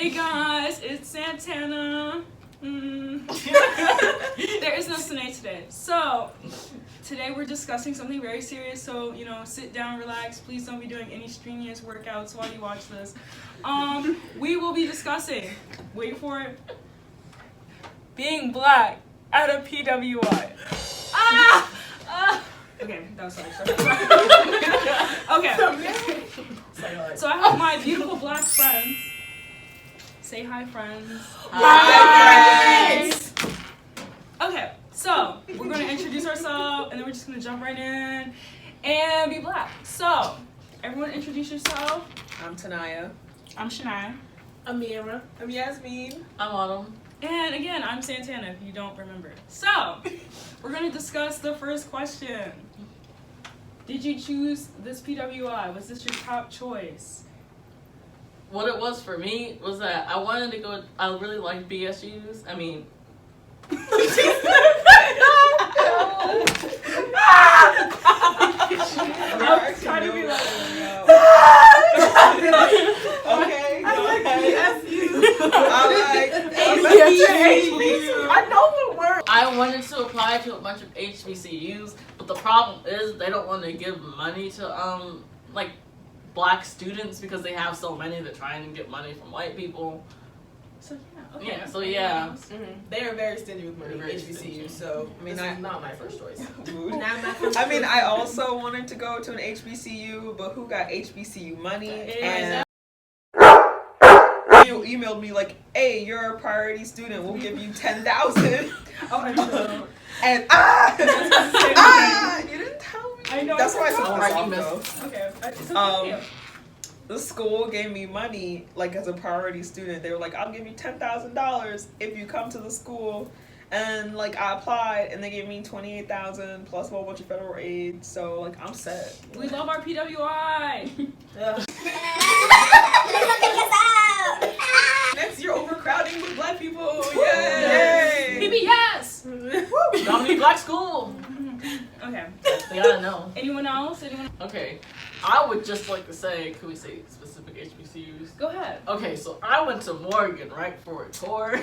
Hey guys, it's Santana. There is no Sanaa today. So, today we're discussing something very serious, so, sit down, relax. Please don't be doing any strenuous workouts while you watch this. We will be discussing, wait for it, being black at a PWI. Okay, that was sorry. Okay. So I have my beautiful black friends. Say hi, friends. Hi, friends. Okay, so we're gonna introduce ourselves, and then we're just gonna jump right in and be black. So, everyone, introduce yourself. I'm Tania. I'm Shania. I'm Mira. I'm Yasmin. I'm Autumn. And again, I'm Santana. If you don't remember, so we're gonna discuss the first question. Did you choose this PWI? Was this your top choice? What it was for me was that I wanted to go. I really liked BSUs. I mean. I'm trying to be like. Okay. I like BSU. I know the word. I wanted to apply to a bunch of HBCUs, but the problem is they don't want to give money to like black students because they have so many that try and get money from white people. So yeah. Okay. Yeah. So yeah. They are very stingy with money, Very HBCU. stingy. So I mean, This is not my first choice. I mean, I also wanted to go to an HBCU, but who got HBCU money? And you emailed me like, "Hey, you're a priority student. We'll give you 10,000." Oh, I know. And you didn't tell me. I know. That's why I said Alright, this you off, missed. though. Okay. It's okay. The school gave me money, like as a priority student. They were like, "I'll give you $10,000 if you come to the school." And like I applied, and they gave me $28,000 plus a whole bunch of federal aid. So like I'm set. We love our PWI. Next year, overcrowding with black people. Yay! PBS. Dominique Black School. Okay. They gotta know. Anyone else? Okay. I would just like to say, could we say specific HBCUs? Go ahead. Okay, so I went to Morgan, right, for a tour.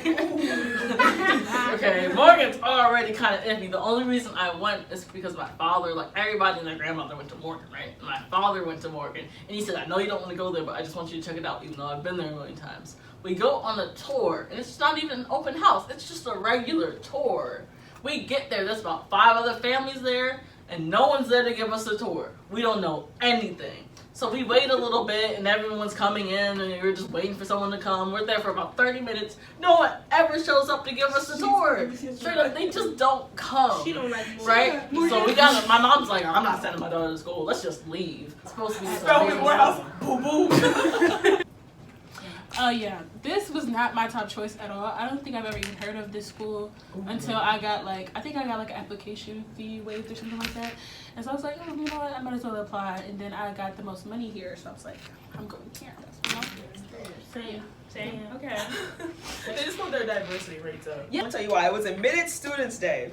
Okay, Morgan's already kind of iffy. The only reason I went is because my father, like everybody and their grandmother went to Morgan, right? And my father went to Morgan, and he said, "I know you don't want to go there, but I just want you to check it out, even though I've been there a million times." We go on a tour, and it's not even an open house. It's just a regular tour. We get there, there's about 5 other families there, and no one's there to give us a tour. We don't know anything. So we wait a little bit, and everyone's coming in, and we're just waiting for someone to come. We're there for about 30 minutes. No one ever shows up to give us a tour. Straight up, they just don't come. She don't like right? So we got. My mom's like, "I'm not sending my daughter to school. Let's just leave." It's supposed to be. Morehouse. Boo boo. Yeah, this was not my top choice at all. I don't think I've ever even heard of this school until I got an application fee waived or something like that. And so I was like, oh, you know what, I might as well apply. And then I got the most money here, so I was like, I'm going here. Same. Okay. They just want their diversity rates up. Yeah. I'll tell you why. It was Admitted Students Day.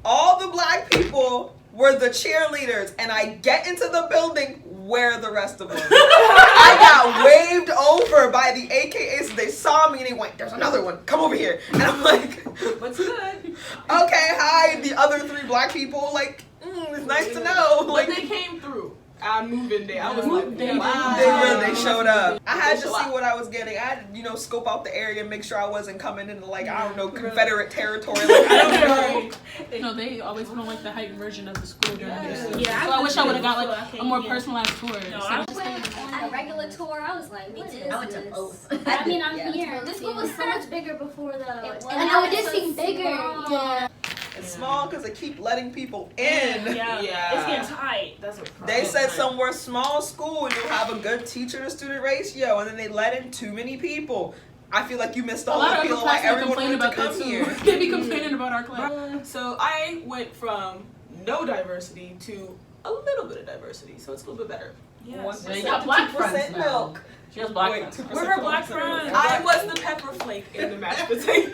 All the black people were the cheerleaders, and I get into the building. Where are the rest of them? I got waved over by the AKAs. They saw me and they went, "There's another one. Come over here." And I'm like, What's good? "Okay, hi." The other 3 black people, like, it's nice to know. Like, They came through. I moved in there. I was Yeah. like, Wow. They showed up. I had to see what I was getting. I had to, scope out the area and make sure I wasn't coming into Confederate territory. Like, I don't know. No, they always put on the heightened version of the school during this. Yeah, So I wish I would have got a more yeah. personalized tour. No, So I just- On a regular tour, I was like, what is I went to this? both. I mean, I'm Yeah. here. This school was so much bigger before though. I know it did seem bigger. Yeah. It's small because they keep letting people in. Yeah. It's getting tight. That's what. They said somewhere small school you'll have a good teacher to student ratio, and then they let in too many people. I feel like you missed the A whole lot of appeal. other Like classes everyone complain wanted to about that come too. here. They be complaining about our class. So I went from no diversity to a little bit of diversity, so it's a little bit better. Yes. Yeah, you got black 2% friends now. milk. She has black Wait, friends. 2% We're her black friends. I was the pepper flake in the mashed potato.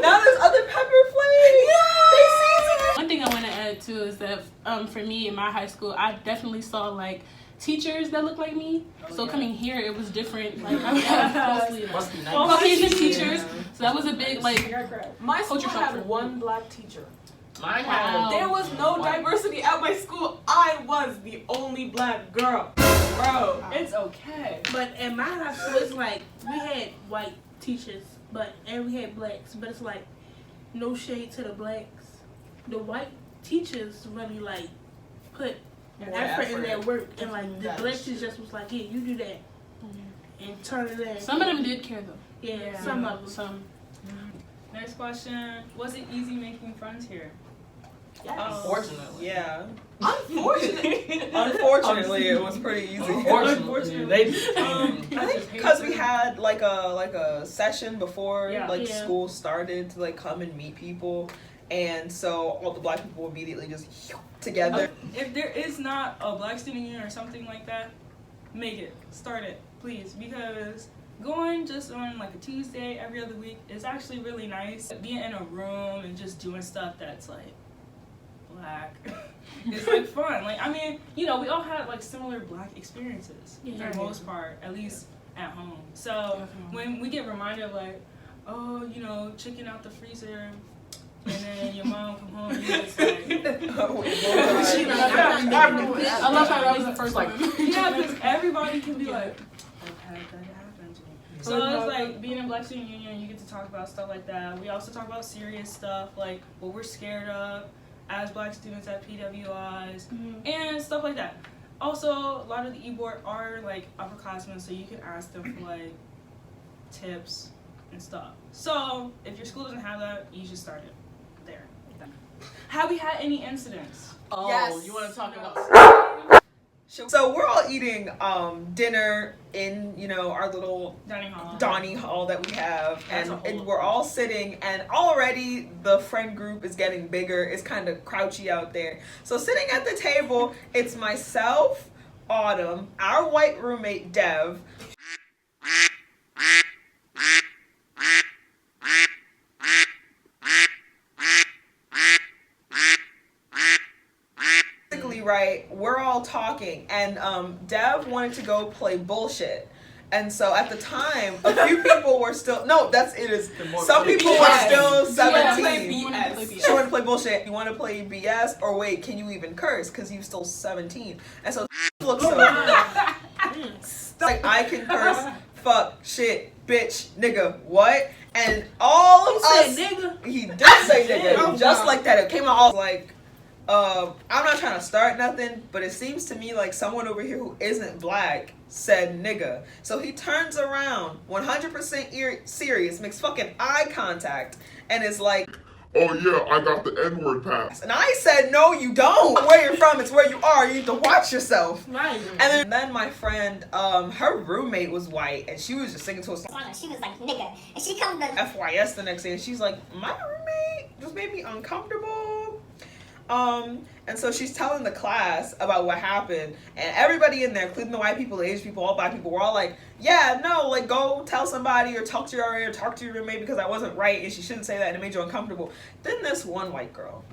Now there's other pepper flakes. They season it. One thing I want to add too is that for me in my high school, I definitely saw teachers that look like me. Oh, So yeah. coming here, it was different. Like I was mostly Must be nice. Caucasian teachers. Yeah. So that was a big like My school culture shock. had one black teacher. Mine Wow. had There was no White. diversity at my school. I was the only black girl. Bro. It's okay. But in my high school, it's like we had white teachers, and we had blacks. But it's like no shade to the blacks. The white teachers really like put More effort in effort. their work, and like the Yes. black teachers just was like, "Yeah, you do that," and turn it in. some of them did care though. Yeah, some of them. Some. Next question. Was it easy making friends here? Unfortunately. Yeah. Unfortunately. Unfortunately, it was pretty easy. Unfortunately, they did. I think because we had like a session before Yeah. Yeah. school started to like come and meet people, and so all the black people immediately just together. If there is not a black student union or something like that, make it. Start it, please. Because going just on like a Tuesday every other week is actually really nice. Being in a room and just doing stuff that's like black. It's like fun. Like I mean, you know, we all had like similar black experiences for the most part, at least at home. So when we get reminded of like, oh, you know, chicken out the freezer, and then your mom come home, you just like, I love how that was the first like. yeah, because everybody can be like, okay, that happened to me. So it's like being in Black Student Union, you get to talk about stuff like that. We also talk about serious stuff like what we're scared of as black students at PWIs and stuff like that. Also, a lot of the e-board are like upperclassmen, so you can ask them for like tips and stuff. So if your school doesn't have that, you should start it there. Have we had any incidents? Oh, Yes. you want to talk about? So we're all eating dinner in our little Dining hall. hall that we have, That's and a whole- we're all sitting, and already the friend group is getting bigger. It's kind of crouchy out there. So sitting at the table, it's myself, Autumn, our white roommate Dev, right, we're all talking, and Dev wanted to go play bullshit. And so at the time, a few people were still some people were still 17. She wanted to play bullshit. You want to play BS, or wait, can you even curse? Because you're still 17. And so looks so like I can curse, fuck, shit, bitch, nigga, what? And all of us, he did say nigga, just like that. It came out all like. I'm not trying to start nothing, but it seems to me like someone over here who isn't black said nigga. So he turns around, 100% serious, makes fucking eye contact, and is like, oh yeah, I got the N-word pass. and I said, no, you don't. Where you're from, it's where you are. You need to watch yourself. Right. And then my friend, her roommate was white, and she was just singing to a song. She was like, nigga. And she comes to FYS the next day, and she's like, my roommate just made me uncomfortable. And so she's telling the class about what happened, and everybody in there, including the white people, the Asian people, all black people, were all like, yeah, no, like, go tell somebody, or talk to your RA, or talk to your roommate, because I wasn't right, and she shouldn't say that, and it made you uncomfortable. Then this one white girl.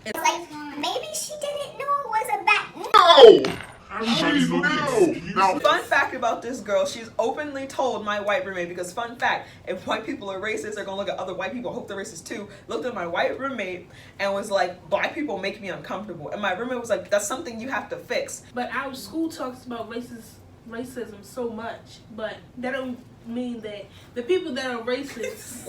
It's like, maybe she didn't know it was a bat. No! Please, no! Now, Fun fact about this girl, she's openly told my white roommate, because fun fact, if white people are racist, they're gonna look at other white people, hope they're racist too, looked at my white roommate and was like, black people make me uncomfortable. And my roommate was like, that's something you have to fix. But our school talks about racism so much, but that don't mean that the people that are racist,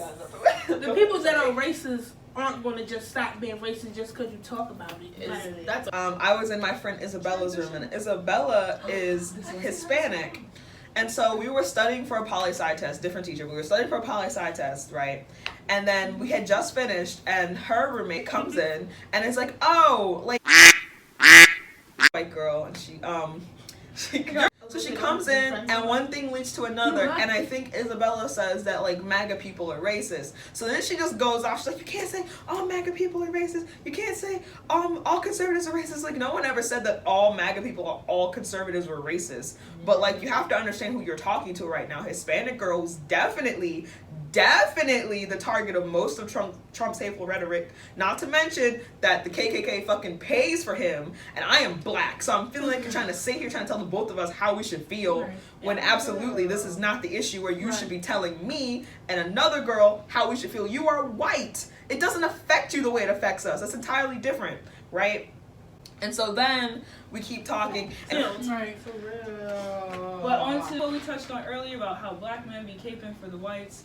aren't going to just stop being racist just because you talk about it. That's I was in my friend Isabella's room, and Isabella is Hispanic. And so we were studying for a poli-sci test, different teacher. We were studying for a poli-sci test, right? And then we had just finished, and her roommate comes in, and is like, oh, like, white girl, and so she comes in, and one thing leads to another, and I think Isabella says that, like, MAGA people are racist. So then she just goes off, she's like, you can't say all MAGA people are racist, you can't say all conservatives are racist. Like, no one ever said that all MAGA people or all conservatives were racist. But, like, you have to understand who you're talking to right now. Hispanic girls definitely definitely the target of most of Trump's hateful rhetoric. Not to mention that the KKK fucking pays for him, and I am black, so I'm feeling like you're trying to sit here trying to tell the both of us how we should feel, when absolutely this is not the issue where you should be telling me and another girl how we should feel. You are white. It doesn't affect you the way it affects us. That's entirely different, right? And so then we keep talking. And For real. But on to what we touched on earlier about how black men be caping for the whites.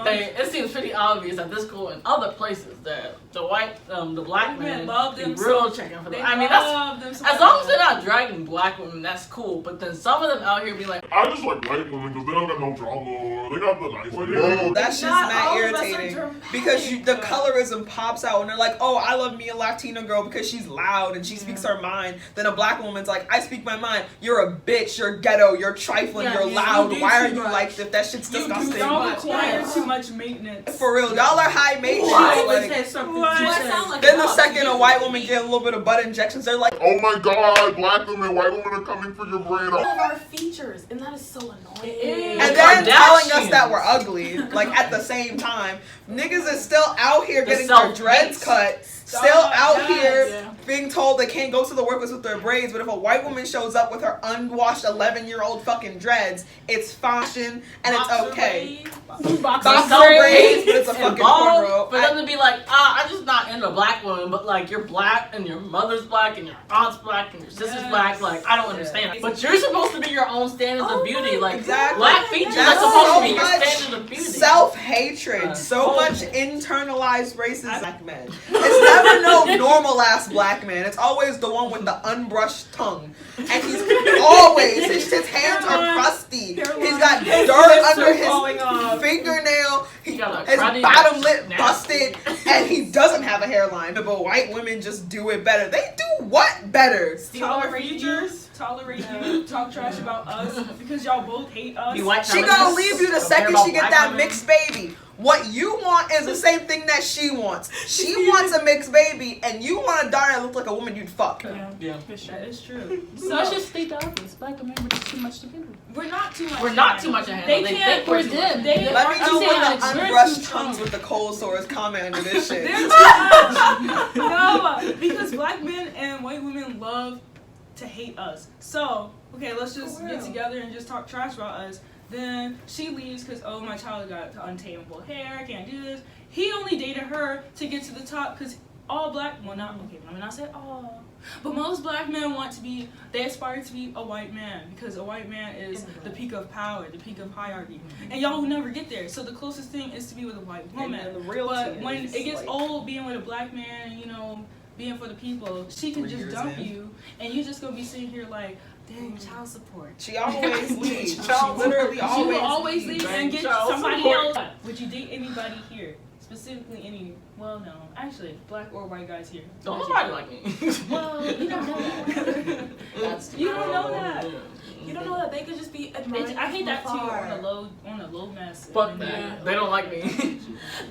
It seems pretty obvious at this school and other places that the black men love be them real so, checking for they them. I mean, love them that's so as long as much. they're not dragging black women, that's cool. But then some of them out here be like, I just like white women because they don't got no drama. They got the nice Bro, that's just Not mad all of us are irritating dramatic. because the colorism pops out and they're like, oh, I love me a Latina girl because she's loud and she speaks her mind. Then a black woman's like, I speak my mind. You're a bitch. You're ghetto. You're trifling. Yeah, you're you loud. do Why are too you much. like this? That shit's disgusting. Y'all require Yeah. too much maintenance. For real, y'all are high maintenance. She always Like, had something What? to That say. sound like then the enough. second a white woman get a little bit of butt injections, they're like, Oh my god, black women, white women are coming for your brain. All of our features, and that is so annoying. and then telling us Kardashians. that we're ugly, like at the same time. Niggas is still out here The getting their dreads self-hates. cut, still Stop, out yes. here being told they can't go to the workplace with their braids, but if a white woman shows up with her unwashed 11-year-old fucking dreads, it's fashion and it's okay. Boxer braids, but it's a fucking cornrow. For them to be like, I'm just not into black women, but like you're black and your mother's black and your aunt's black and your sister's Yes. black, like I don't understand. But you're supposed to be your own standards of beauty. Like Exactly. black features are That's supposed so to be your much standard of beauty. self-hatred, so Oh. much internalized racism. Black men. It's never no normal ass black man. It's always the one with the unbrushed tongue, and he's always his hands are crusty. He's got dirt under his fingernail. You got a His cruddy bottom that's lip nasty. busted, and he doesn't have a hairline. But white women just do it better. They do what better? Tolerate you, talk trash about us because y'all both hate us. You white She feminists gonna leave you the don't second care about she get black that women. mixed baby. What you want is the same thing that she wants. She wants a mixed baby, and you want a daughter that looks like a woman you'd fuck. Yeah. That is true. So let's just state the obvious. Black women were just too much to handle. We're not too much. We're not too much to handle. They They can't. think we're We're too them. much. They Let me are know too when much. the We're unbrushed too tongues with the cold sores comment under this shit. They're too much. No, because black men and white women love to hate us. So, okay, let's just get together and just talk trash about us. Then she leaves because, oh, my child got untamable hair, I can't do this. He only dated her to get to the top because all black, well, not, okay, let me not say all, but most black men want to be, they aspire to be a white man because a white man is the peak of power, the peak of hierarchy. And y'all will never get there. So the closest thing is to be with a white woman. And the real But tea when is, it gets like, old being with a black man, you know, being for the people, she can 3 just years dump in. you, and you just gonna be sitting here like, dang, child support. She always leaves. She Child literally She will always always leaves. leave and get Child somebody support. else. Would you date anybody here? Specifically any, well, no, actually, black or white guys here. Don't Would nobody you? like me. Well, you don't know that. That's You don't know that. You don't know that they could just be admiring I hate that too from afar. on a low mess. Fuck And that. then- They don't like me.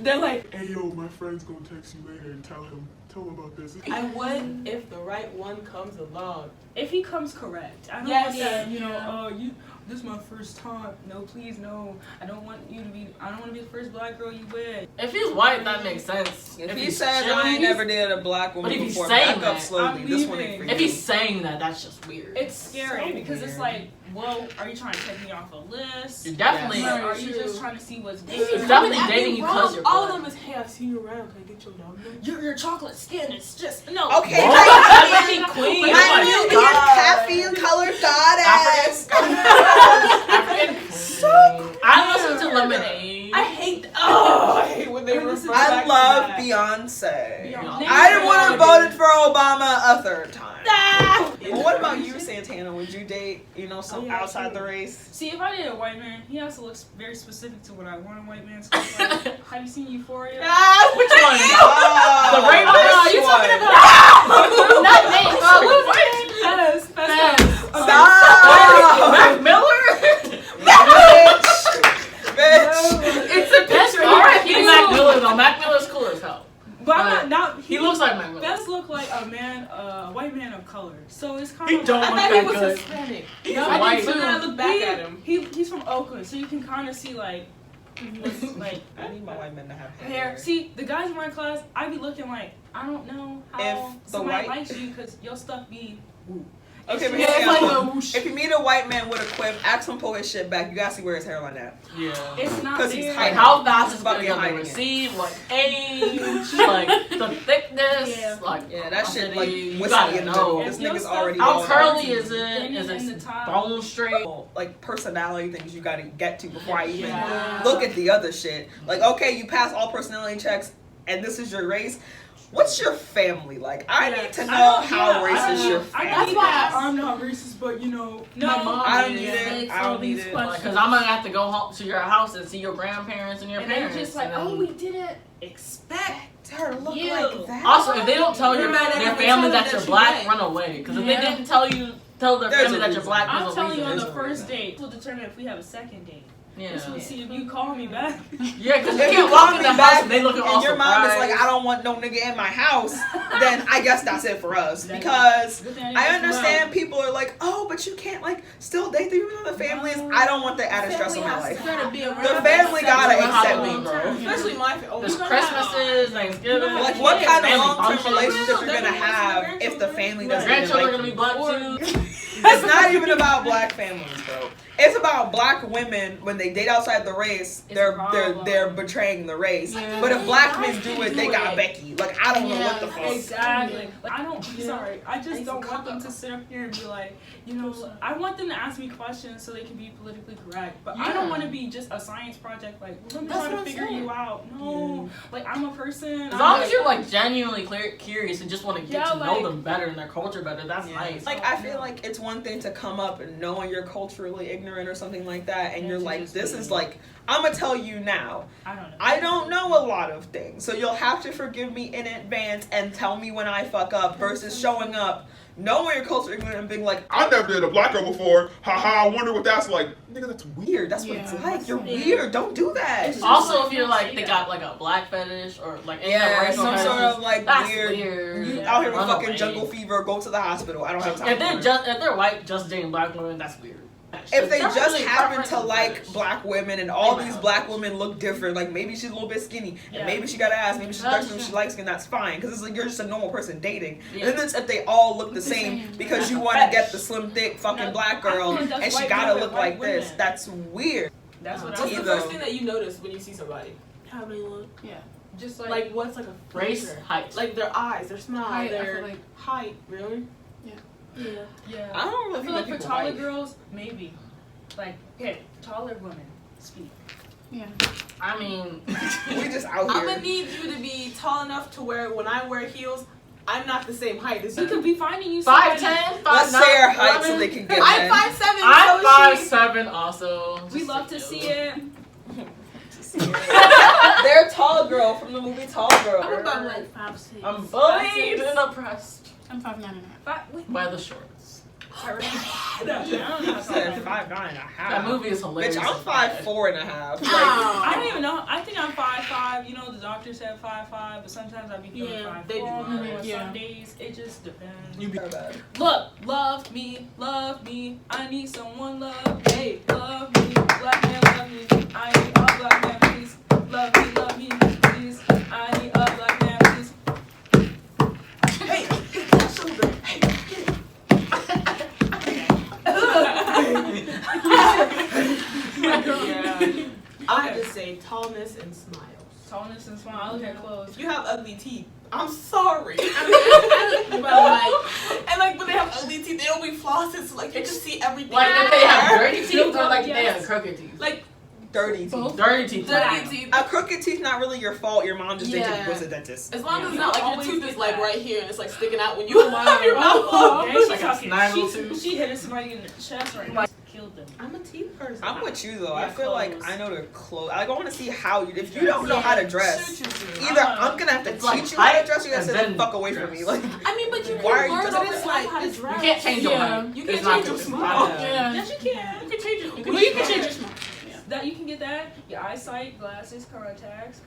They're like, Hey yo, my friend's gonna text you later and tell him about this. I would if the right one comes along. if he comes correct. I don't Yes. want that, you know, this is my first time. No, please, no. I don't want to be the first black girl you with. If he's white, that makes sense. If he he's said chilling, I ain't never dated a black woman But if he's before, saying back up that, slowly. I'm This one ain't leaving. for If you. he's saying that, that's just weird. It's scary So because it's weird. like, well, are you trying to take me off a list? You're definitely. Yes. Or are you just trying to see what's He's good? definitely Acting dating you wrong, because you're all of black. them is, hey, I've seen you around. Can I get your number? Your chocolate skin is just no. Okay, Whoa, my Ebony Queen. my Oh my Nubian God. caffeine colored goddess. African Queen. I listen to Lemonade. I hate that. Oh, I hate when they This is- refer back I to love that. Beyonce. Beyonce. I would have voted for Obama a third time. Ah! Well, what about you, Santana? Would you date, some outside the race? See, if I date a white man, he has to look very specific to what I want a white man to look like. Have you seen Euphoria? Which one? Oh, The rainbow? this You one. talking about? Not me. Fez. Stop! Mac Miller? Bitch. It's a picture. Alright, he's Mac Miller though. Mac Miller's cool as hell. But I'm not. He looks like Mac Miller. Fez look like a man, a white man of color. So it's kind He of. don't I look thought he that was good. Hispanic. He's I white did too. Then I too. look back at him. He's from Oakland, so you can kind of see like Like, I need my white men to have hair. See, the guys in my class, I be looking like, I don't know how If the somebody white- likes you because your stuff be. Okay, but Yeah, it's like a whoosh. if you meet a white man with a quip, ask him to pull his shit back. You gotta see where his hairline at. Yeah. It's not 'Cause he's there. Like hiding. how fast it's About gonna to get be the hiding it. receive, like age, like the thickness, Yeah. like Yeah, that shit like you whiskey gotta in the know. middle. This If your nigga's stuff- already How all curly is Then it? Is it's in it the top. bone straight? like personality things you gotta get to before I even Yeah. look at the other shit. Like, okay, you pass all personality checks and this is your race. What's your family like? I need to know how racist your family That's is. why I'm not racist, but you know, no. My mom I don't is. need it. Makes I all don't need these it. questions. Because I'm gonna have to go home to your house and see your grandparents and your And they're parents. just like, and then- oh, we didn't expect Her look you. like that. Also, if they don't tell You're your mad at their them, family tell them that that you're you black, white. run away. Because if Yeah. they didn't tell their There's family a that you're reason. black, I'm there's a telling you on reason. the first date will determine if we have a second date. Yeah. This will see if you call me back. Yeah, because you If you can't call walk in me the house back and they look at all and your mom is surprised. like, I don't want no nigga in my house, then I guess that's it for us. That is- Because Good thing I I didn't understand people are like, oh, but you can't like still date the other families. I don't want that added stress on my life. Gotta be around The family gotta It's accept Halloween, me. bro. Especially my There's Christmases, Thanksgiving. Like, what kind of family long-term functions. relationship you're They're gonna gonna have want if the family Your doesn't even grandchildren are like gonna you? be black too. It's not even about black families, bro. It's about black women when they date outside the race. It's a They're problem. betraying the race. Yeah. But if black men do it, they got Becky. Like, I don't know what the fuck. Exactly. Like, I don't. Sorry. I just don't want them to sit up here and be like, you know, I want them to ask me questions so they can be politically correct. But I don't Yeah. want to be just a science project. Like, let me That's try what to I'm figure saying. you out. No. Like, I'm a person. As I'm long like- as you're like genuinely curious and just want to get Yeah, to know like- them better and their culture better, that's nice. Like, I feel like it's one thing to come up and knowing you're culturally ignorant or something like that, and you're like, this is like, I'm gonna tell you now. I don't know. I don't know a lot of things, so you'll have to forgive me in advance and tell me when I fuck up versus showing up, knowing your culture ignorant and being like, I never dated a black girl before. Haha, I wonder what that's like. Nigga, that's weird. weird. That's what Yeah. it's like. You're Yeah. weird. Don't do that. It's Also, just if you're like, like they yeah. got like a black fetish or like any Yeah, racial some sort fetishes, of like that's weird. You Yeah. out here with Run fucking away. jungle fever, go to the hospital. I don't have time. If they're white, just dating black women, that's weird. If they That's just really happen preference to and like fetish. black women and all They these might black like women look different, like maybe she's a little bit skinny Yeah. and maybe she got an ass, maybe she's dark, That's maybe she true. likes skin, that's fine because it's like you're just a normal person dating. Yeah. And then it's if they all look the same because That's you a want to fetish. get the slim thick fucking No, black I feel girl like that's and she white gotta women, look white like this. women. That's weird. That's what What's I'm the Either. first thing that you notice when you see somebody? How they look. just Like, what's like a Race, feature? height. Like their eyes, their smile, Height, I their feel like- height. Really? Yeah. yeah. I don't I really feel like for people taller white. girls, maybe. Like, okay, taller women speak. I mean, We just out I'm here. gonna need you to be tall enough to where when I wear heels, I'm not the same height as You you. could be finding you 5'10", somebody. 5'9", Let's say our height so 11. they can get I'm that. 5'7". I'm so is she. 5'7" also. We Just love to see it. They're tall girl from the movie Tall Girl. I'm about like 5'6". I'm bullied and oppressed I'm 5'9.5". Wait, by the shorts. I don't know. I said 5'9" and a half. That movie is hilarious. Bitch, I'm 5'4" and a half. Like, I don't even know. I think I'm 5'5". You know, the doctor said 5'5", but sometimes I be feeling Yeah, 5'4". they do. On Yeah. some days, it just depends. you be bad. Look, love me. I need someone love me. Hey, love me. Black man, love me. I need a black man, please. Love me, please. I need a black man, please. Hey, hit that shoulder. Hey, get it. Yeah. I just say tallness and smiles. Tallness and smile. I look at clothes. If you have ugly teeth, I'm sorry. But like, And like when they have ugly teeth, they don't be flossed. So like you just see everything. Like if they have dirty teeth or like if they Yes. have crooked teeth. like Dirty teeth. Dirty teeth. dirty teeth. A crooked teeth not really your fault. Your mom just Yeah. was a dentist. As long as Yeah. it's not like your Always tooth get is like that. right here and it's like sticking out when you have your mouth Oh, open. yeah, she Like a talking. snaggle tooth. She hit somebody in the chest right now. Killed them. I'm a teeth person. I'm with you though. I Yeah, feel like clothes. I know the clothes. Like, I want to see how you. If you don't know how to dress, Shoot either I'm gonna have to It's like teach you how to height dress. Or you gotta and sit the then fuck away from me. dress. Like I mean, but you Why are can you learn dressing on this the way? how to You dress. can't change your Yeah. height. You It's can't not change your good. smile. Yeah. Yes, you can. You can change it. You can Well, you can change change it. your smile. That you can get that. Your eyesight, glasses, contacts.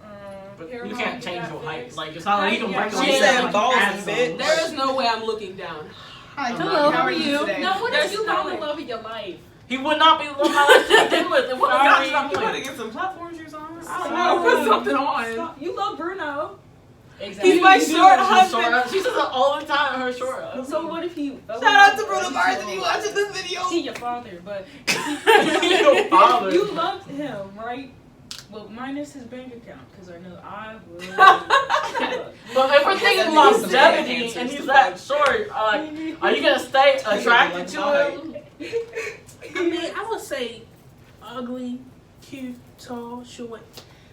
But hair you on, can't get change that your height. fixed. Like it's not like you can break She away. said like balls add and some. bitch. There is no way I'm looking down. Hello, how are you? today? No, what There's if you no found way. the love of your life? He would not be the one my life to begin with. It would have got to that You point. better get some platform shoes on. something on. Stop. You love Bruno. Exactly. He's my You do. short She's husband. short. She says it all the time. Her short husband. So what if he? Shout out to Bruno Mars if you watching this video. He your father, but Your father. you loved him, right? Well, minus his bank account, because I know I would. But if we're thinking longevity and he's that short, are you gonna stay attracted to him? I mean, I would say ugly, cute, tall, short.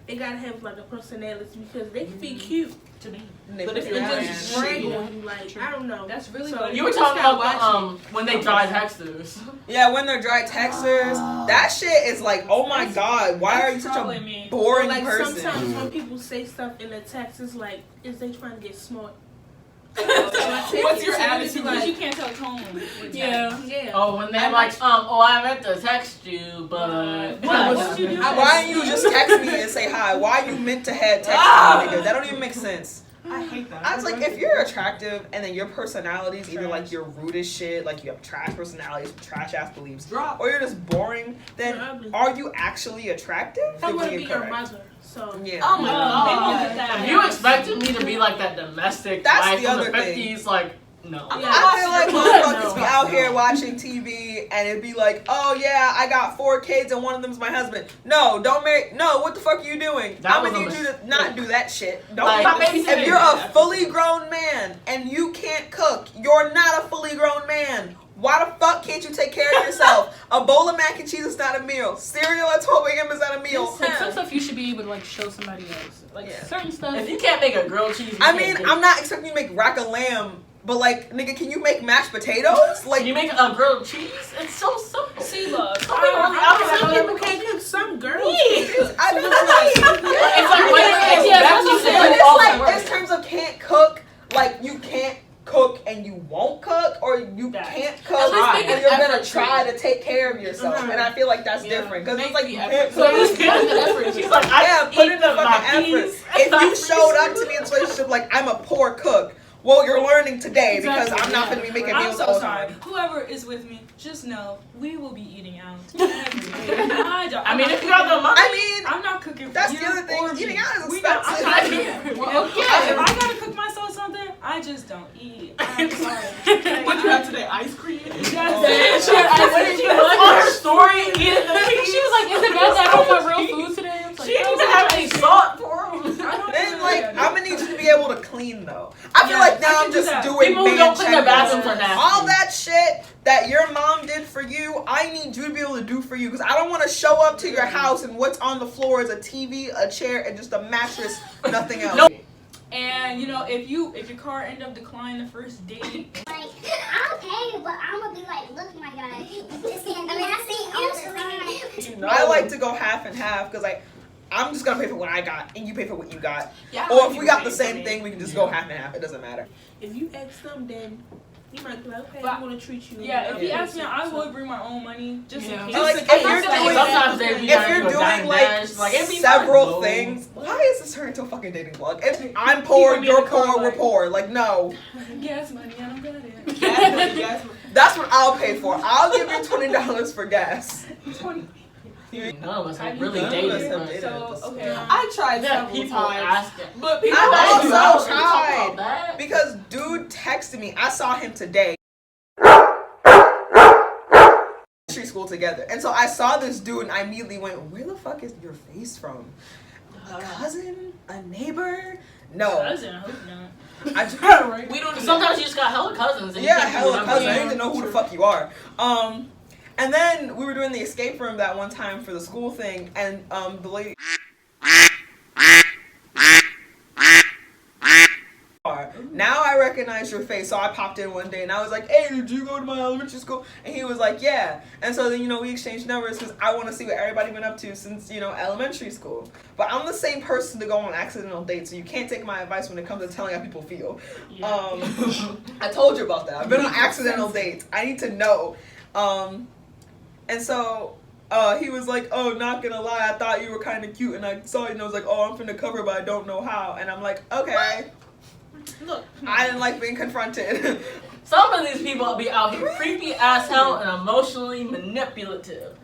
They gotta have like a personality because they can be cute To me. But if and you're just just regular, like I don't know. That's really So what You were just talking gotta about watch when they dry texters. Yeah, when they're dry texters, that shit is like, oh my god, why are you such probably a me. boring like person? sometimes when people say stuff in the text, it's like, is they trying to get smart? What's your attitude? Because you can't tell tone. Yeah. Oh, when they're like, I meant to text you, but What did you do? Why don't you just text me and say hi? Why you meant to have text me, nigga? That don't even make sense. I hate that. I was like, if you're attractive and then your personality is either like you're rude as shit, like you have trash personalities, trash ass beliefs, Drop. or you're just boring, then You're ugly. are you actually attractive? I Then want to we be your incorrect. mother, so Yeah. oh my God. god. If you expected me to be like that domestic That's wife the from other the thing. 50s, like, no. Yeah. I feel like motherfuckers be No. out here watching TV and it'd be like, oh yeah, I got 4 kids and one of them's my husband. No, don't marry. No, what the fuck are you doing? That I'm was gonna a need you to mistake. not do that shit. Don't. Like, fuck- my baby's if in you're it. a fully grown man and you can't cook, you're not a fully grown man. Why the fuck can't you take care of yourself? A bowl of mac and cheese is not a meal. Cereal at 12 a.m. is not a meal. Like some stuff you should be able to like show somebody else. Like Yeah. certain stuff. If you can't make a grilled cheese, you I can't mean, date. I'm not expecting you to make rack of lamb, but like, nigga, can you make mashed potatoes? Like, Can you make a grilled cheese? It's so simple. See, look. Some people on the outside some can people cook. can't cook. Some girls. I don't know. It's like when Yeah, that's you what I'm said, But it's it's all like, work. in terms of can't cook, like you can't cook and you won't cook, or you That's- can't cook At least and make an you're gonna effort try to. to take care of yourself. Mhm. And I feel like that's Yeah. different because it's Make like the you effort. can't So at cook. least put in the effort. She's like, I Yeah, just put eat in the my fucking peas effort. and If my you showed up fruits. to me in a relationship like I'm a poor cook, well, you're learning today because Exactly, I'm not yeah. gonna be making I'm meals so all the sorry. time. Whoever is with me, just know we will be eating out. I don't. I mean, if you got the money. I mean, I'm not cooking for that's you the other thing. or me. Eating out is We not- expensive. I'm not here. Well, If yeah. I gotta cook myself something, I just don't eat. I'm sorry. What you have today? Ice cream? Yes. What did you look on her story eating the peas? She was like, "Is it bad that I don't want real food today?" I was like, She didn't "No, even have any salt for him. Then like I'm gonna need you to be able to clean though. I feel like now I I'm can do just that. doing People who man don't clean their checklists. bathrooms are nasty. All that shit that your mom did for you, I need you to be able to do for you because I don't want to show up to your house and what's on the floor is a TV, a chair, and just a mattress, nothing else. No. And you know, if your car end up declining the first date, Like, I'll pay, but I'm gonna be like, look, my guy. I mean, I see you. I like to go half and half because I'm just gonna pay for what I got and you pay for what you got. Yeah, Or if we got the same thing, we can just go half and half. It doesn't matter. If you ask them, then you might be like, okay, But- I'm gonna treat you. yeah, if he Yeah. asked me, I would bring my own money just Yeah. in case. Like, Just if in you're case. doing- Sometimes they be If you're doing like it'd be several fun. things, why is this turning into a fucking dating vlog? If I'm poor, People you're in the car poor, we're like- poor. Like no. Gas money, I don't got it. Yes. That's what I'll pay for. I'll give you $20 for gas. 20. None of us I have need really to- dated. None of us have but- dated. So okay. I tried Yeah, several people times. asking. But people I've I also don't talk tried. about that. Because dude texted me. I saw him today. Elementary school together. And so I saw this dude and I immediately went, where the fuck is your face from? A cousin? A neighbor? No. Cousin, I hope not. I just, we don't do Sometimes you just got hella cousins. And you yeah, can't hella remember cousin. I them. don't even know who the fuck you are. And then we were doing the escape room that one time for the school thing, and the lady. Now I recognize your face, so I popped in one day and I was like, "Hey, did you go to my elementary school?" And he was like, "Yeah." And so then we exchanged numbers because I want to see what everybody been up to since elementary school. But I'm the same person to go on accidental dates, so you can't take my advice when it comes to telling how people feel. I told you about that. I've been on accidental dates. I need to know. And so he was like, "Oh, not gonna lie, I thought you were kind of cute, and I saw you and I was like, oh, I'm finna cover, but I don't know how." And I'm like, okay. Look, I didn't like being confronted. Some of these people be out here creepy as hell and emotionally manipulative.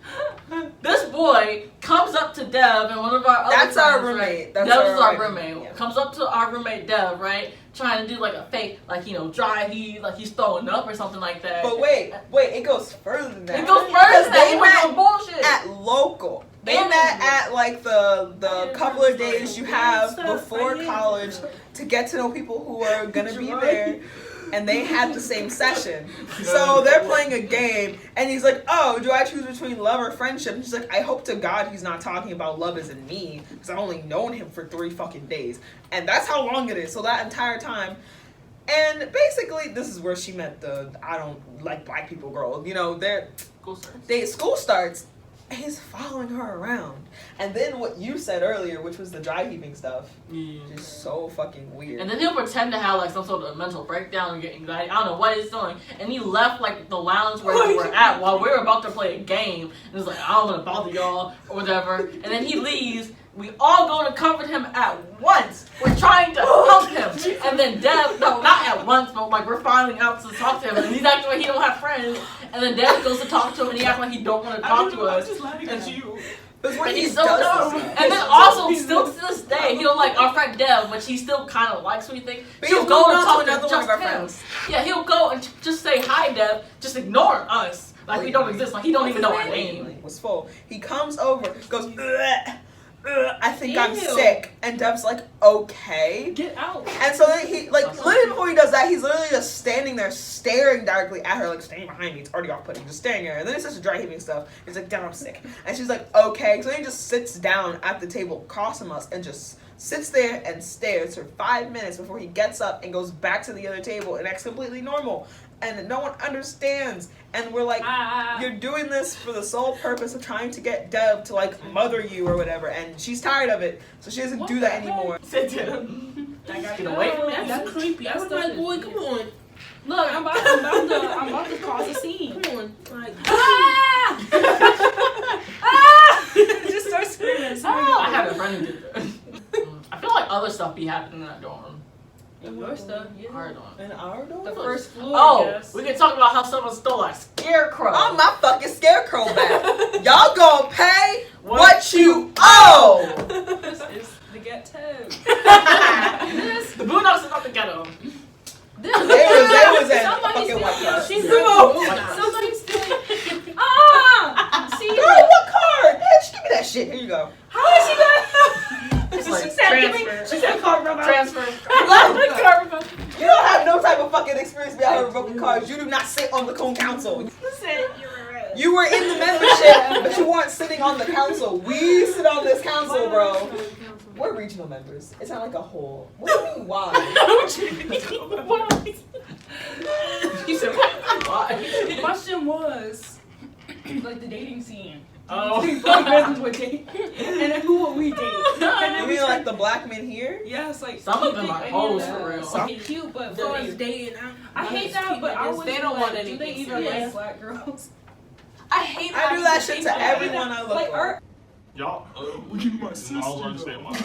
This boy comes up to Dev and one of our other That's our friends, roommate. Right? That's Dev is our right roommate. Yeah. Comes up to our roommate Dev, right? Trying to do like a fake, like, you know, dry heat, like he's throwing up or something like that. But wait, it goes further than that. It goes further than that. They He met was doing bullshit. at local. They met at like the couple of days you have before college to get to know people who are gonna be there. And they had the same session. So they're playing a game, and he's like, oh, do I choose between love or friendship? And she's like, I hope to God he's not talking about love as in me, because I've only known him for 3 fucking days. And that's how long it is. So that entire time. And basically, this is where she met the I don't like black people girl. You know, school starts. He's following her around. And then what you said earlier, which was the dry heaving stuff, is so fucking weird. And then he'll pretend to have like some sort of mental breakdown and get anxiety. I don't know what he's doing. And he left like the lounge where we were at while we were about to play a game. And he's like, I don't want to bother y'all or whatever. And then he leaves. We all go to comfort him at once. We're trying to help him. And then Dev, no, not at once, but like we're finally out to talk to him. And he's acting like he don't have friends. And then Dev goes to talk to him and he acts like he don't want to talk to us. I'm just laughing at you. And he's so dumb. And then also, still to this day, he'll like our friend Dev, which he still kind of likes, we think. He'll go and talk to another one of our friends. Yeah, he'll go and just say hi, Dev. Just ignore us, like we don't exist. Like he don't even know our name. Was full. He comes over, goes, I think I'm sick, and Dev's like, okay, Get out. and so then he like literally before he does that, he's literally just standing there staring directly at her, like staying behind me. It's already off-putting, just staring at her. And then he starts dry heaving stuff. He's like, damn, I'm sick, and she's like, okay. So then he just sits down at the table across from us and just sits there and stares for 5 minutes before he gets up and goes back to the other table and acts completely normal. And no one understands. And we're like, you're doing this for the sole purpose of trying to get Deb to like mother you or whatever. And she's tired of it. So she doesn't do that anymore. Sit down. Get away from me. That's creepy. I was like, boy, come on. Look, I'm about to cause a scene. Come on. Like, Just start screaming. I had a friend who did that. I feel like other stuff be happening in that dorm. Your stuff, yeah. Our dorm. In our door? The first floor, Oh, yes. we can talk about how someone stole our scarecrow. I'm my fucking scarecrow back. Y'all gonna pay what you owe. This is the ghetto. The Boondocks is not the ghetto. They was at Somebody's fucking White House. She's somebody's stealing. See, Girl, what card? Bitch, give me that shit. Here you go. how is she gonna? It's like She said, give me. transfer. She said, card rubber. Transfer. You don't have no type of fucking experience behind broken cards. You do not sit on the Cone Council. You were in the membership, but you weren't sitting on the council. We sit on this council, bro. We're regional members. It's not like a whole. What do you mean, why? He said, why? The question was, like the dating scene. Oh. Black men would date, and then who would we date? And then You we mean like started- the black men here? Yes, like Some of them do you are think hoes any of for that- real. Okay, cute, but as far as for dating, I hate that, but I was They don't like, want do anything they even serious. like black girls? I hate I do that shit to everyone I look Like, for. Y'all, you my sister. I was going to say though. mine.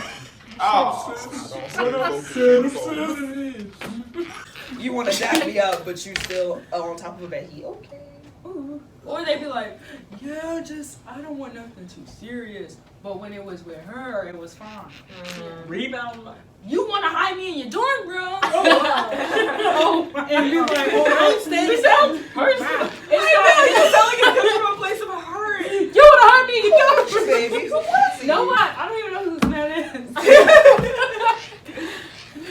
What I'm saying. You want to jack me up, but you still on top of a bed. He okay. Ooh. Or they'd be like, yeah, just I don't want nothing too serious. But when it was with her, it was fine. Rebound. You want to hide me in your dorm room? oh, And be like, oh, I'm standing down. Personal. it's sound like it comes from a place of hurt. you want to hide me in your dorm room? Baby, who was he? No, what? I don't even know whose that is.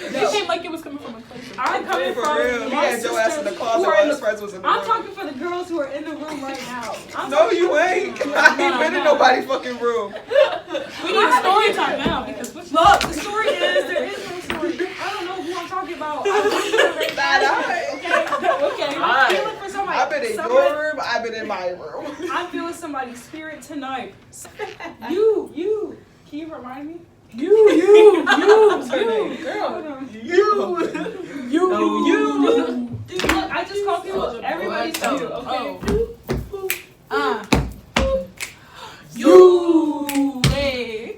It seemed like it was coming from a place. I'm coming For from real. He my had your ass in the sisters closet who are while in his the- friends was in the I'm room. talking for the girls who are in the room right now. I'm No, talking you for- ain't. I ain't been in nobody's fucking room. We need a story time now because what's Look, the story is there is no story. I don't know who I'm talking about. I'm Bad eye. okay. I'm Alright. feeling for somebody. I've been in somebody- your room. I've been in my room. I'm feeling somebody's spirit tonight. You. Can you remind me? You. What's her name? Girl. You. Dude, look, I just call people everybody's you, okay? you? Hey.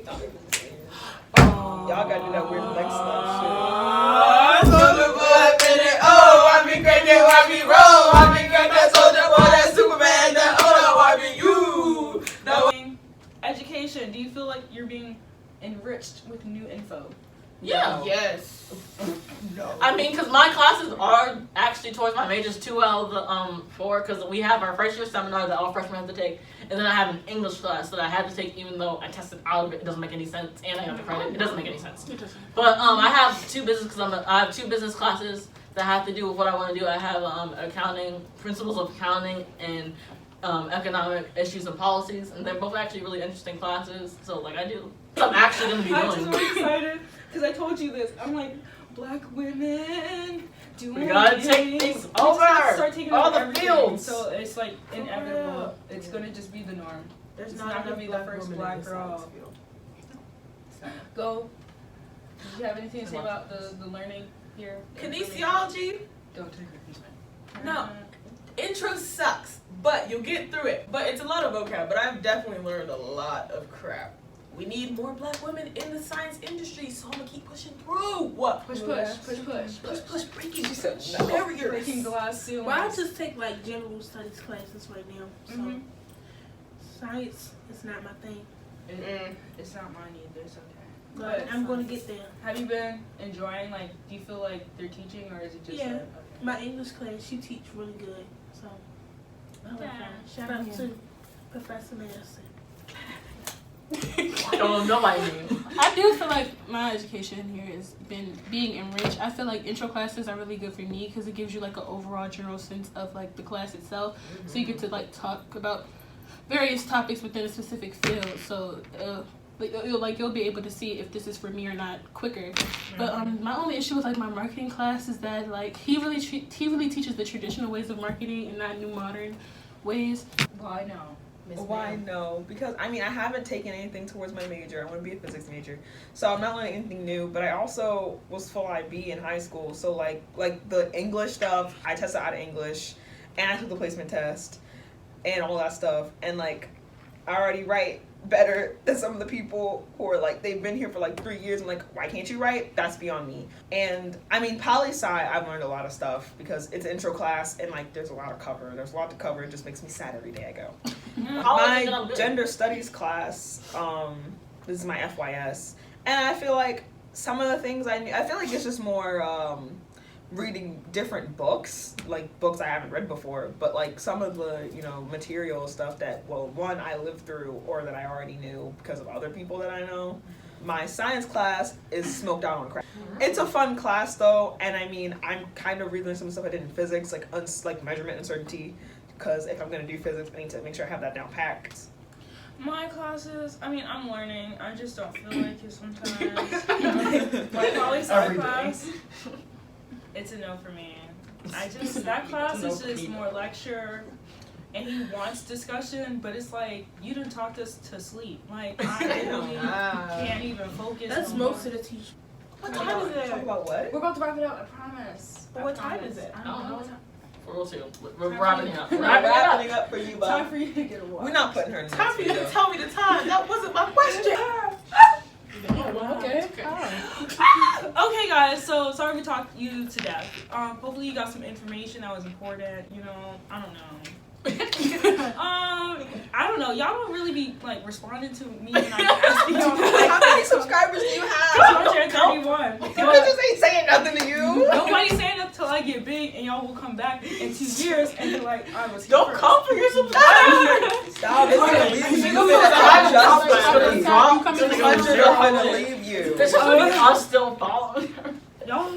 Y'all gotta do that weird leg stuff shit. education, do you feel like you're being enriched with new info? Yeah. Yes. No. I mean, because my classes are actually towards my majors 2 out of the 4, because we have our first year seminar that all freshmen have to take, and then I have an English class that I had to take even though I tested out of it. It doesn't make any sense, and I got the credit. It doesn't make any sense. But I have 2 business I have 2 business classes that have to do with what I want to do. I have accounting, principles of accounting, and economic issues and policies, and they're both actually really interesting classes. So like I do, I'm actually gonna be I'm just doing. so excited because I told you this. I'm like, black women doing We gotta things. take things We just have to over. start taking All over the everything. fields. So it's like inevitable. It's gonna just be the norm. There's It's not gonna be the first black girl. Go. Do you have anything to say about the learning here? Kinesiology. Don't take it. No. Intro sucks, but you'll get through it. But it's a lot of vocab, but I've definitely learned a lot of crap. We need more black women in the science industry, so I'm gonna keep pushing through. What? Push, breaking barriers. Breaking glass ceilings. Well, I just take like general studies classes right now, so science is not my thing. It's not mine either. It's okay. But I'm gonna get there. Have you been enjoying? Like, do you feel like they're teaching, or is it just? Yeah. Like, okay. My English class, she teach really good, so I like her. Shout out to Professor Madison. I don't know my name. I do feel like my education here has been being enriched. I feel like intro classes are really good for me because it gives you like an overall general sense of like the class itself. So you get to like talk about various topics within a specific field. So you'll be able to see if this is for me or not quicker. But my only issue with like my marketing class is that like he really teaches the traditional ways of marketing and not new modern ways. Why no? Why no? Because I mean, I haven't taken anything towards my major. I want to be a physics major, so I'm not learning anything new. But I also was full IB in high school, so like the English stuff, I tested out of English, and I took the placement test, and all that stuff, and like I already write better than some of the people who are like they've been here for like 3 years. I'm like, why can't you write? That's beyond me. And I mean, poli-sci, I've learned a lot of stuff because it's an intro class and like there's a lot of cover. There's a lot to cover. It just makes me sad every day I go. My gender studies class, this is my FYS, and I feel like some of the things I feel like it's just more reading different books, like books I haven't read before, but like some of the, material stuff that, well, one, I lived through or that I already knew because of other people that I know. My science class is smoked out on crack. It's a fun class though, and I mean, I'm kind of reading some stuff I did in physics, like measurement uncertainty, because if I'm going to do physics, I need to make sure I have that down packed. My classes, I mean, I'm learning. I just don't feel like it sometimes. My poli-sci class, it's a no for me. That class is just more lecture, and he wants discussion, but it's like, you done talked us to sleep. Like, I literally can't even focus. That's most of the teachers. What time is it? Talk about what? We're about to wrap it up, I promise. But what time is it? I don't know. We'll see. We're wrapping it up. We're wrapping up for you, Bob. Time for you to get a watch. We're not putting her in the Time next for you to video. tell me the time. That wasn't my question. Okay. Okay, guys, so sorry we talked you to death. Hopefully you got some information that was important, I don't know. I don't know. Y'all don't really be like responding to me when I ask you. How many subscribers do you have? 231. People just ain't saying nothing to you. Nobody's saying that till I get big, and y'all will come back in 2 years and be like, I was here Don't first. come for your subscribers. Stop. It's gonna leave you. They're gonna leave you. This is us still following her. Y'all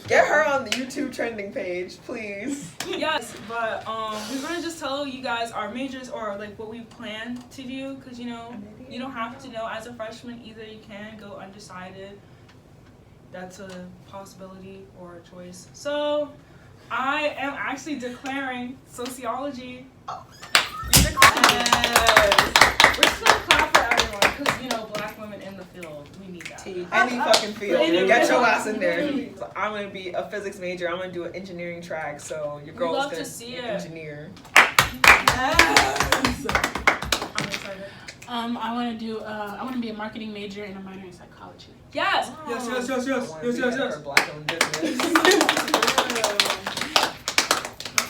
Get her on the YouTube trending page, please. Yes, but we're gonna just tell you guys our majors or like what we plan to do, because you don't have to know as a freshman either. You can go undecided. That's a possibility or a choice. So I am actually declaring sociology. We're just gonna clap for everyone because black women in the field, we need that. Any fucking field. Any Get field. your ass in there. So I'm gonna be a physics major. I'm gonna do an engineering track. So your girl is love gonna to see be it. an engineer. I'm excited. I want to be a marketing major and a minor in psychology. Yes. I wanna be at her black-owned business.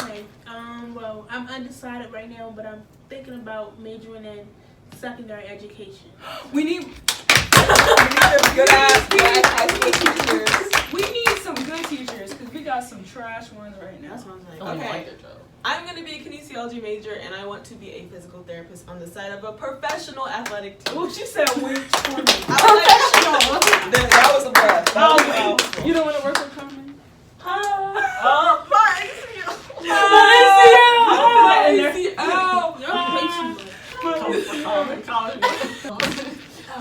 Okay. Well, I'm undecided right now, but I'm thinking about majoring in secondary education. We need some good ass black high school teachers. we need some good teachers because we got some trash ones right now. That's what I'm saying. I don't Okay. like their job. I'm going to be a kinesiology major, and I want to be a physical therapist on the side of a professional athletic team. Well, she said which one? That was a breath. That was a Oh, mouthful. You don't want to work with Carmen?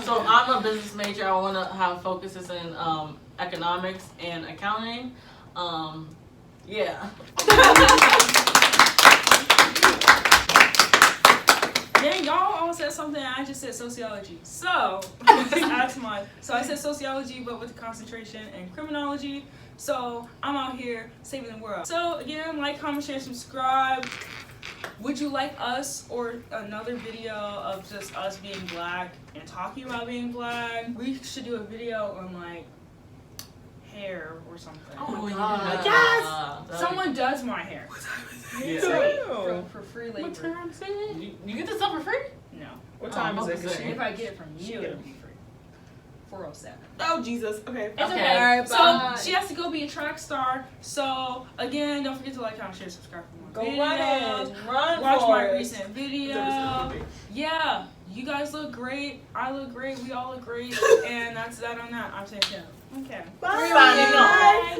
So I'm a business major. I want to have focuses in economics and accounting. Yeah. Then y'all all said something and I just said sociology. So that's mine. So I said sociology but with concentration in criminology. So I'm out here saving the world. So again, like, comment, share, subscribe. Would you like us or another video of just us being black and talking about being black? We should do a video on like hair or something. Oh my God. Yes! Someone does my hair. Yeah. For free labor. What time is it? You get this stuff for free? No. What time is it? opposite. If I get it from you, it'll be free. 407. Oh, Jesus. Okay. It's Okay. okay. Alright, So bye. she has to go be a track star. So again, don't forget to like, comment, share, subscribe for more Go run videos. it. Run Watch for my it. recent video. Yeah, you guys look great. I look great. We all look great. And that's that on that. I'm saying yeah. Okay. Bye. Signing off.